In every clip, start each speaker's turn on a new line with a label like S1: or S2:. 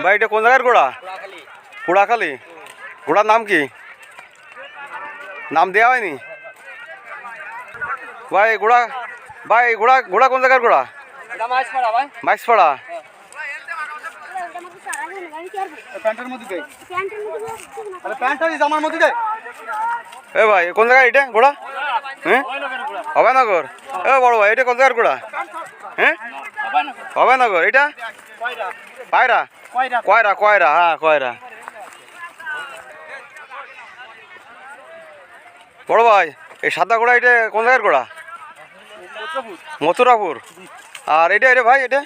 S1: ভাই এটা কোন জায়গার ঘোড়া? পোড়াখালী। ঘোড়ার নাম কি? নাম দেওয়া হয়নি ভাই। ঘোড়া ভাই ঘোড়া ঘোড়া কোন জায়গার ঘোড়া? মাইসপাড়া। এ ভাই কোন জায়গায় এটা ঘোড়া? হ্যাঁ অভয়নগর। এ বড় ভাই এটা কোন জায়গার ঘোড়া? হ্যাঁ অভয়নগর। এটা পায়রা কয়রা কয়রা হ্যাঁ কয়রা। বড় ভাই এই সাদা ঘোড়া এটা কোন জায়গার ঘোড়া? মথুরাপুর। আর এটা এটা ভাই এটা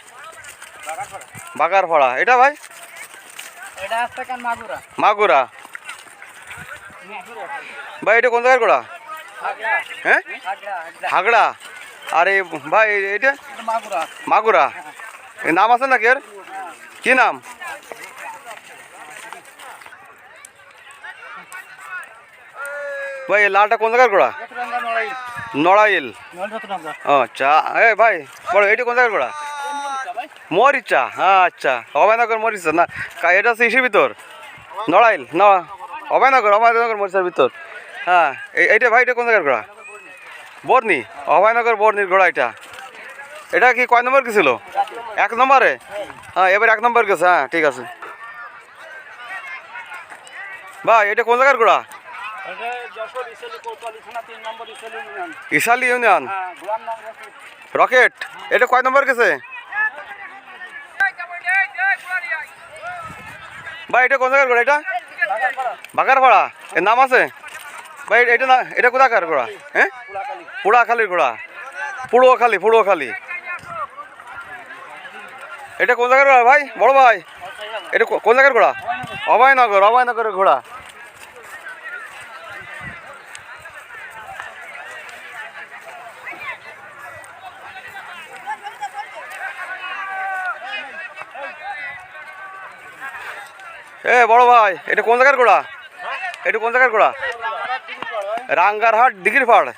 S1: বাগারপাড়া। এটা ভাই মাগুরা। ভাই এটা কোন জায়গার ঘোড়া? হ্যাঁ হাগড়া। আর এই ভাই এটা মাগুরা। এর নাম আছে নাকি? এর কি নাম? ভাই এই লালটা কোন জায়গার ঘোড়া? নড়াইল। আচ্ছা এ ভাই বড় এটা কোন জায়গার ঘোড়া? মরিচা। হ্যাঁ আচ্ছা অভয়নগর মরিচা না এটা হচ্ছে ইসির ভিতর নড়াইল না অভয়নগর। অভয়নগর মরিচার ভিতর। হ্যাঁ এইটা ভাই এটা কোন জায়গার ঘোড়া? বর্নি। অভয়নগর বর্নির ঘোড়া এটা। এটা কি কয় নম্বর গেছিল? 1 নম্বরে। হ্যাঁ এবার 1 নম্বর গেছে। হ্যাঁ ঠিক আছে ভাই এটা কোন জায়গার ঘোড়া? ইসালি ইউনিয়ন। রকেট। এটা কয় নম্বর গেছে ভাই? এটা কোন জায়গার ঘোড়া? এটা বাগারপাড়া। এর নাম আছে ভাই? এটা না এটা কোথাকার ঘোড়া? হ্যাঁ পোড়াখালীর ঘোড়া। পুড়োখালী। এটা কোন জায়গার ঘোড়া ভাই? বড় ভাই এটা কোন জায়গার ঘোড়া? অভয়নগরের ঘোড়া। এ বড় ভাই এটা কোন জায়গার ঘোড়া? এটা কোন জায়গার ঘোড়া? রাঙ্গারহাট দিঘির পাড়।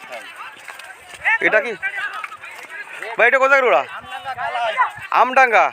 S1: এটা কি ভাই এটা কোন জায়গার ঘোড়া? আমডাঙ্গা।